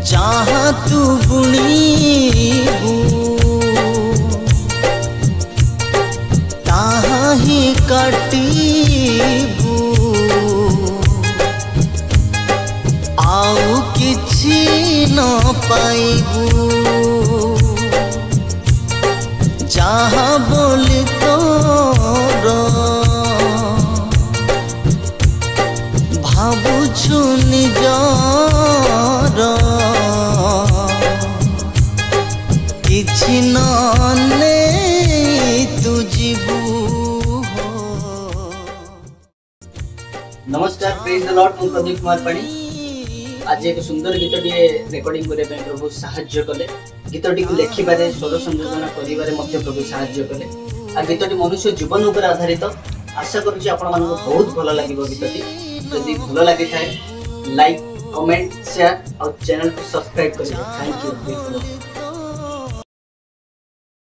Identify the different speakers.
Speaker 1: जहाँ तू बुणीबू ताहाँ ही काटीबू आउ किछि न पाइबू जहाँ बोली तोर भावुछु निजर किछि ने तू जीवू।
Speaker 2: नमस्कार, प्रेज द लॉर्ड। मैं प्रदीप कुमार पाणी आज एक सुंदर गीत रेकर्डिंग करने प्रभु साहाय्य कले। गीतटी को लिखिबारे स्वर संयोजन करिबारे मध्य प्रभु साहाय्य कले। आ गीतटी मनुष्य जीवन उपर आधारित। आशा करुछि आपण मानक बहुत भल लागिबो। गीतटी जदि भल लागि थाए लाइक कमेंट शेयर और चैनल को सब्सक्राइब करियो। Thank you.